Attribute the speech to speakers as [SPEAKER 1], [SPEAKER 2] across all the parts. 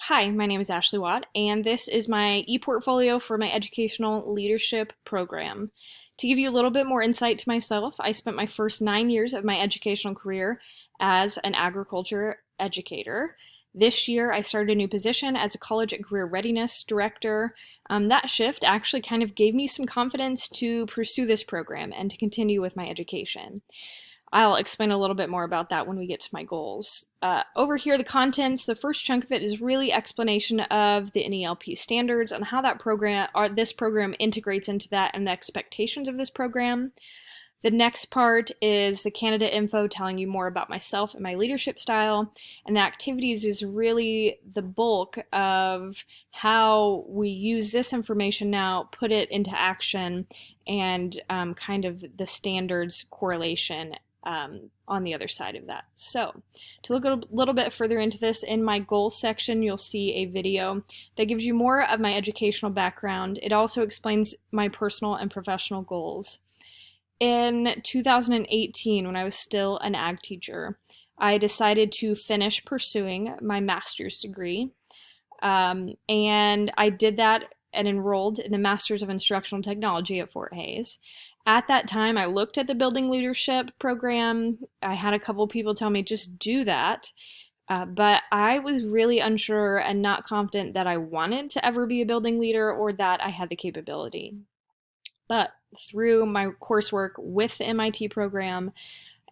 [SPEAKER 1] Hi, my name is Ashley Watt, and this is my e-portfolio for my educational leadership program. To give you a little bit more insight to myself, I spent my first 9 years of my educational career as an agriculture educator. This year, I started a new position as a college and career readiness director. That shift actually kind of gave me some confidence to pursue this program and to continue with my education. I'll explain a little bit more about that when we get to my goals. Over here, the contents, the first chunk of it is really explanation of the NELP standards and how that program, or this program integrates into that and the expectations of this program. The next part is the candidate info telling you more about myself and my leadership style. And the activities is really the bulk of how we use this information now, put it into action, and kind of the standards correlation on the other side of that. So to look a little bit further into this, in my goals section, you'll see a video that gives you more of my educational background. It also explains my personal and professional goals. In 2018, when I was still an ag teacher, I decided to finish pursuing my master's degree. And I did that and enrolled in the Master's of Instructional Technology at Fort Hays. At that time, I looked at the building leadership program. I had a couple people tell me just do that. But I was really unsure and not confident that I wanted to ever be a building leader or that I had the capability. But through my coursework with the MIT program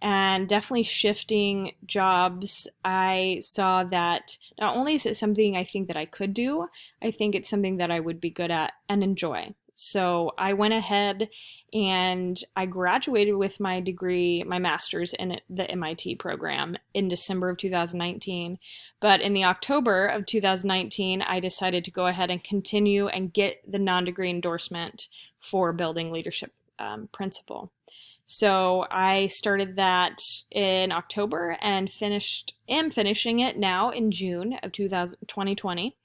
[SPEAKER 1] and definitely shifting jobs, I saw that not only is it something I think that I could do, I think it's something that I would be good at and enjoy. So I went ahead and I graduated with my degree, my master's in the MIT program in December of 2019. But in the October of 2019, I decided to go ahead and continue and get the non-degree endorsement for building leadership principle. So I started that in October and am finishing it now in June of 2020.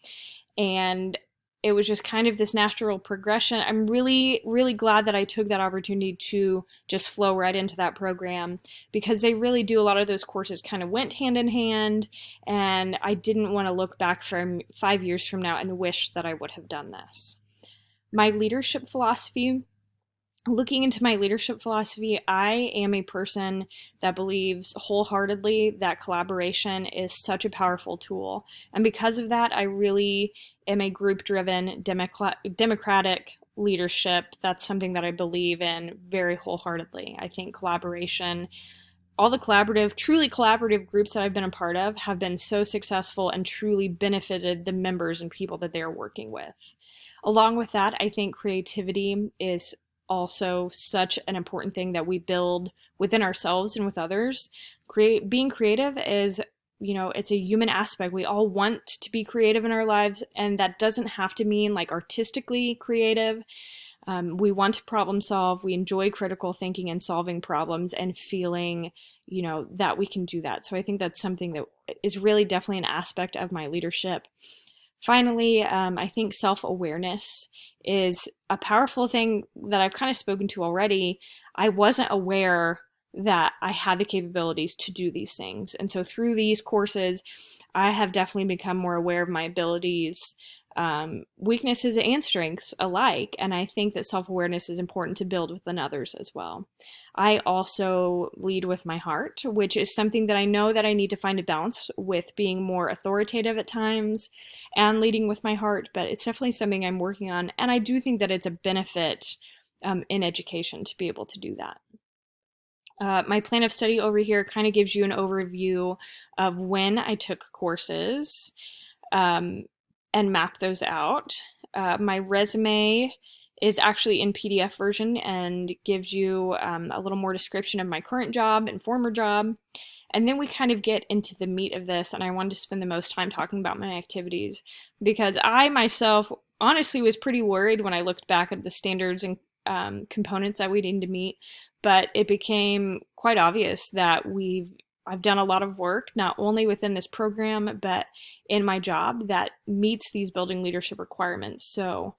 [SPEAKER 1] And it was just kind of this natural progression. I'm really, really glad that I took that opportunity to just flow right into that program because they really do. A lot of those courses kind of went hand in hand, and I didn't want to look back from 5 years from now and wish that I would have done this. My leadership philosophy. Looking into my leadership philosophy, I am a person that believes wholeheartedly that collaboration is such a powerful tool. And because of that, I really am a group-driven, democratic leadership. That's something that I believe in very wholeheartedly. I think collaboration, all the truly collaborative groups that I've been a part of have been so successful and truly benefited the members and people that they're working with. Along with that, I think creativity is also such an important thing that we build within ourselves and with others. Being creative is, it's a human aspect. We all want to be creative in our lives, and that doesn't have to mean like artistically creative. We want to problem solve. We enjoy critical thinking and solving problems and feeling, that we can do that. So I think that's something that is really definitely an aspect of my leadership. Finally, I think self-awareness is a powerful thing that I've kind of spoken to already. I wasn't aware that I had the capabilities to do these things. And so through these courses, I have definitely become more aware of my abilities, weaknesses and strengths alike. And I think that self-awareness is important to build within others as well. I also lead with my heart, which is something that I know that I need to find a balance with being more authoritative at times and leading with my heart, but it's definitely something I'm working on. And I do think that it's a benefit in education to be able to do that. My plan of study over here kind of gives you an overview of when I took courses and map those out. My resume is actually in PDF version and gives you a little more description of my current job and former job. And then we kind of get into the meat of this, and I wanted to spend the most time talking about my activities because I myself honestly was pretty worried when I looked back at the standards and components that we needed to meet, but it became quite obvious that I've done a lot of work, not only within this program, but in my job that meets these building leadership requirements. So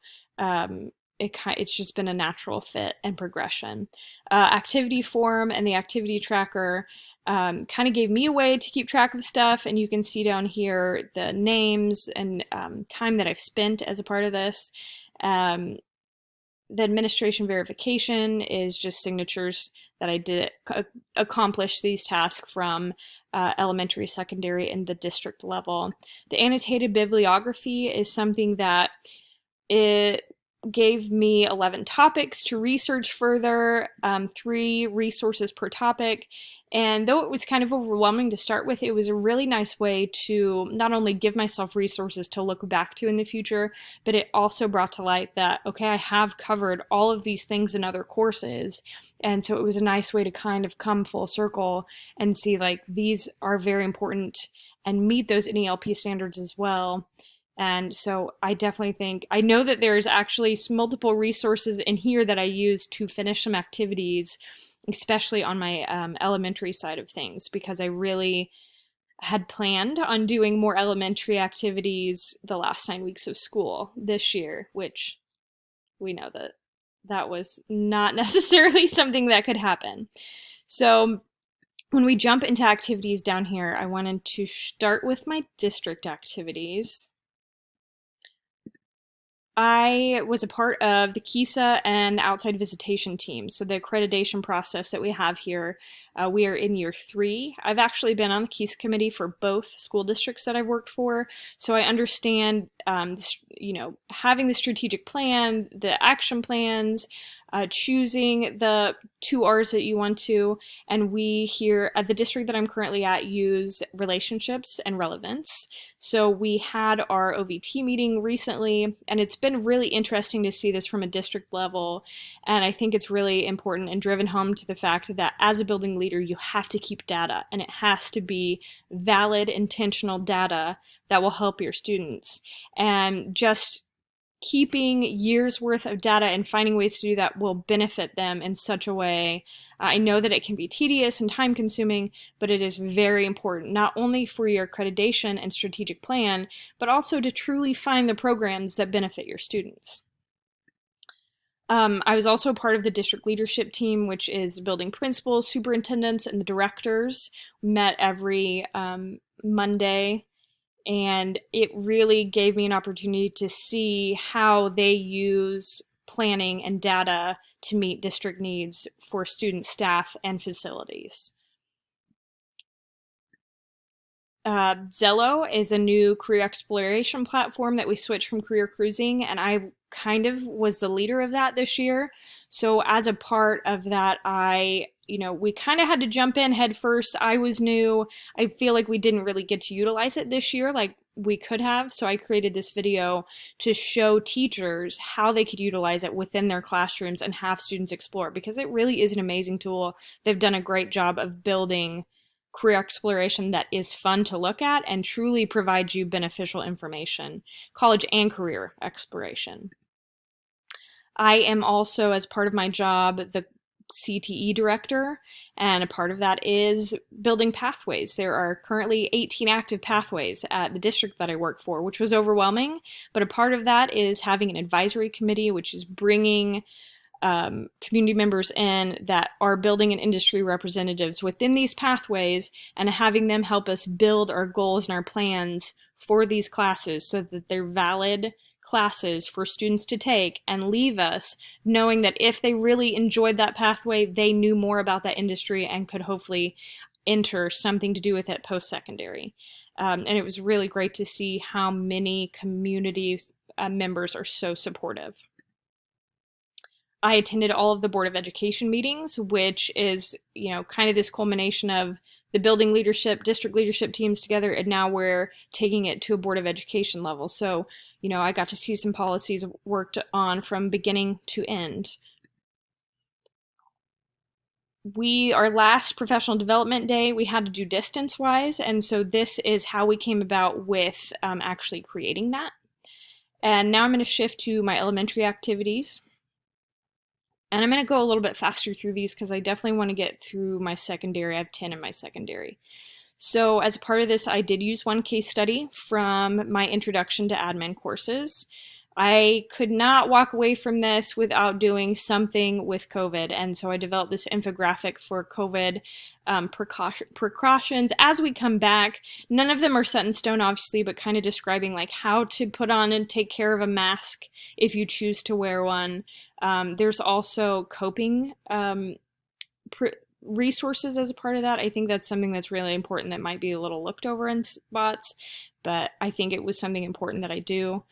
[SPEAKER 1] it's just been a natural fit and progression. Activity form and the activity tracker kind of gave me a way to keep track of stuff. And you can see down here the names and time that I've spent as a part of this. Um, the administration verification is just signatures that I did accomplish these tasks from elementary, secondary, and the district level. The annotated bibliography is something that it gave me 11 topics to research further, 3 resources per topic. And though it was kind of overwhelming to start with, it was a really nice way to not only give myself resources to look back to in the future, but it also brought to light that, okay, I have covered all of these things in other courses. And so it was a nice way to kind of come full circle and see like these are very important and meet those NELP standards as well. And so I definitely think, I know that there's actually multiple resources in here that I use to finish some activities, especially on my elementary side of things, because I really had planned on doing more elementary activities the last 9 weeks of school this year, which we know that that was not necessarily something that could happen. So when we jump into activities down here, I wanted to start with my district activities. I was a part of the KISA and the outside visitation team. So the accreditation process that we have here, we are in year 3. I've actually been on the KISA committee for both school districts that I've worked for. So I understand, having the strategic plan, the action plans, choosing the 2 R's that you want to. And we here at the district that I'm currently at use relationships and relevance. So we had our OVT meeting recently, and it's been really interesting to see this from a district level. And I think it's really important and driven home to the fact that as a building leader, you have to keep data, and it has to be valid, intentional data that will help your students. And just keeping years worth of data and finding ways to do that will benefit them in such a way. I know that it can be tedious and time consuming, but it is very important, not only for your accreditation and strategic plan, but also to truly find the programs that benefit your students. I was also part of the district leadership team, which is building principals, superintendents, and the directors. We met every Monday, and it really gave me an opportunity to see how they use planning and data to meet district needs for students, staff, and facilities. Zello is a new career exploration platform that we switched from Career Cruising, and I kind of was the leader of that this year. So as a part of that, we kind of had to jump in head first. I was new. I feel like we didn't really get to utilize it this year like we could have. So I created this video to show teachers how they could utilize it within their classrooms and have students explore, because it really is an amazing tool. They've done a great job of building career exploration that is fun to look at and truly provides you beneficial information, college and career exploration. I am also, as part of my job, the CTE director, and a part of that is building pathways. There are currently 18 active pathways at the district that I work for, which was overwhelming, but a part of that is having an advisory committee, which is bringing community members in that are building and industry representatives within these pathways and having them help us build our goals and our plans for these classes so that they're valid classes for students to take and leave us knowing that if they really enjoyed that pathway, they knew more about that industry and could hopefully enter something to do with it post-secondary. And it was really great to see how many community members are so supportive. I attended all of the Board of Education meetings, which is, kind of this culmination of the building leadership, district leadership teams together, and now we're taking it to a Board of Education level. So, I got to see some policies worked on from beginning to end. Our last professional development day, we had to do distance-wise, and so this is how we came about with actually creating that. And now I'm going to shift to my elementary activities. And I'm going to go a little bit faster through these because I definitely want to get through my secondary. I have 10 in my secondary. So as a part of this, I did use one case study from my introduction to admin courses. I could not walk away from this without doing something with COVID. And so I developed this infographic for COVID precautions as we come back. None of them are set in stone, obviously, but kind of describing like how to put on and take care of a mask if you choose to wear one. There's also coping resources as a part of that. I think that's something that's really important that might be a little looked over in spots, but I think it was something important that I do.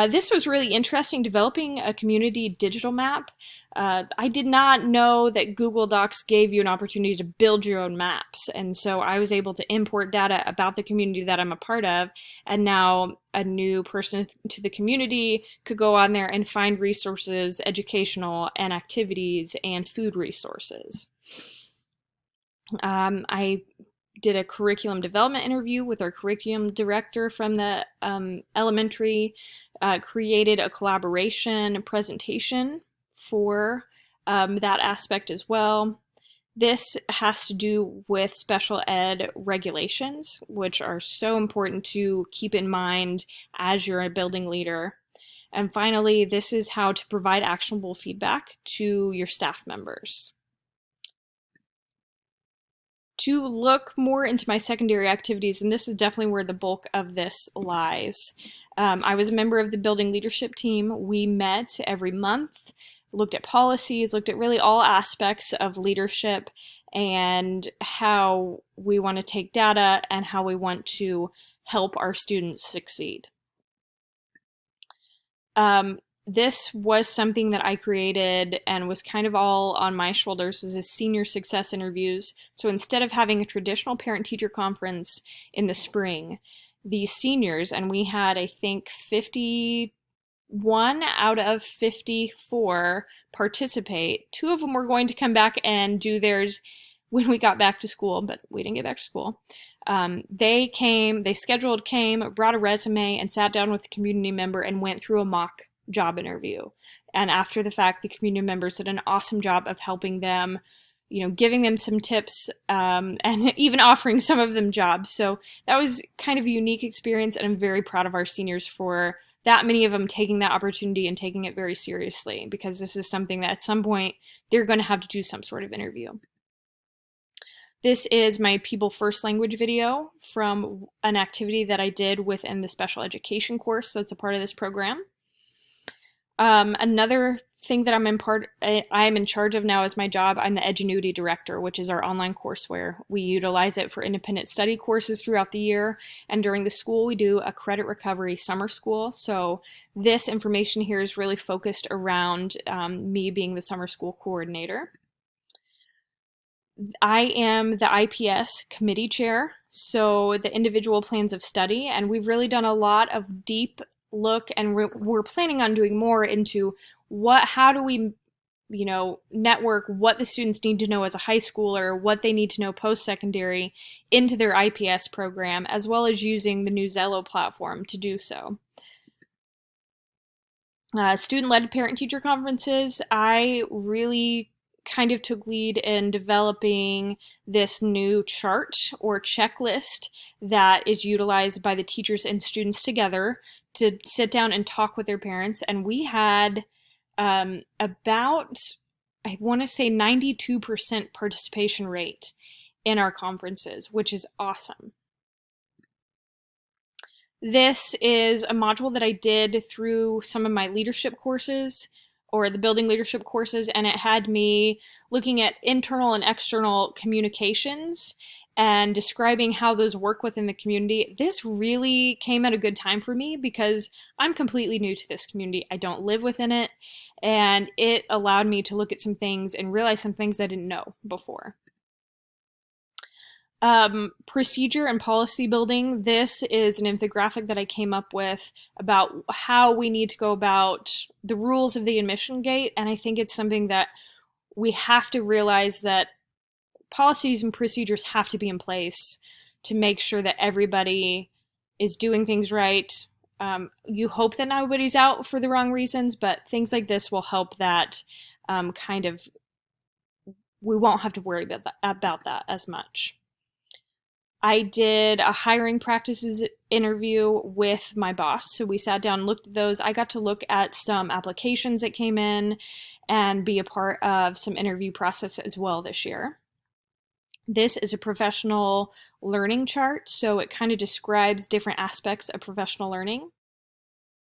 [SPEAKER 1] This was really interesting, developing a community digital map. I did not know that Google Docs gave you an opportunity to build your own maps, and so I was able to import data about the community that I'm a part of, and now a new person to the community could go on there and find resources, educational and activities, and food resources. I did a curriculum development interview with our curriculum director from the elementary, created a collaboration presentation for that aspect as well. This has to do with special ed regulations, which are so important to keep in mind as you're a building leader. And finally, this is how to provide actionable feedback to your staff members. To look more into my secondary activities, and this is definitely where the bulk of this lies. I was a member of the building leadership team. We met every month, looked at policies, looked at really all aspects of leadership and how we want to take data and how we want to help our students succeed. This was something that I created and was kind of all on my shoulders, was this senior success interviews. So instead of having a traditional parent-teacher conference in the spring, these seniors, and we had, I think, 51 out of 54 participate. 2 of them were going to come back and do theirs when we got back to school, but we didn't get back to school. They scheduled, came, brought a resume, and sat down with a community member and went through a mock job interview. And after the fact, the community members did an awesome job of helping them, giving them some tips, and even offering some of them jobs. So that was kind of a unique experience, and I'm very proud of our seniors for that many of them taking that opportunity and taking it very seriously, because this is something that at some point they're going to have to do some sort of interview. This is my People First Language video from an activity that I did within the special education course that's a part of this program. Another thing that I'm in charge of now is my job. I'm the Edgenuity Director, which is our online courseware. We utilize it for independent study courses throughout the year, and during the school we do a credit recovery summer school. So this information here is really focused around me being the summer school coordinator. I am the IPS committee chair, so the individual plans of study, and we've really done a lot of deep look, and we're planning on doing more into how do we network what the students need to know as a high schooler, what they need to know post-secondary into their IPS program, as well as using the new Zello platform to do so. Student-led parent-teacher conferences, I really kind of took lead in developing this new chart or checklist that is utilized by the teachers and students together to sit down and talk with their parents. And we had about, I want to say 92% participation rate in our conferences, which is awesome. This is a module that I did through some of my leadership courses, or the building leadership courses, and it had me looking at internal and external communications and describing how those work within the community. This really came at a good time for me because I'm completely new to this community. I don't live within it, and it allowed me to look at some things and realize some things I didn't know before. Procedure and policy building. This is an infographic that I came up with about how we need to go about the rules of the admission gate, and I think it's something that we have to realize that policies and procedures have to be in place to make sure that everybody is doing things right. You hope that nobody's out for the wrong reasons, but things like this will help that we won't have to worry about that as much. I did a hiring practices interview with my boss. So we sat down and looked at those. I got to look at some applications that came in and be a part of some interview process as well this year. This is a professional learning chart, so it kind of describes different aspects of professional learning.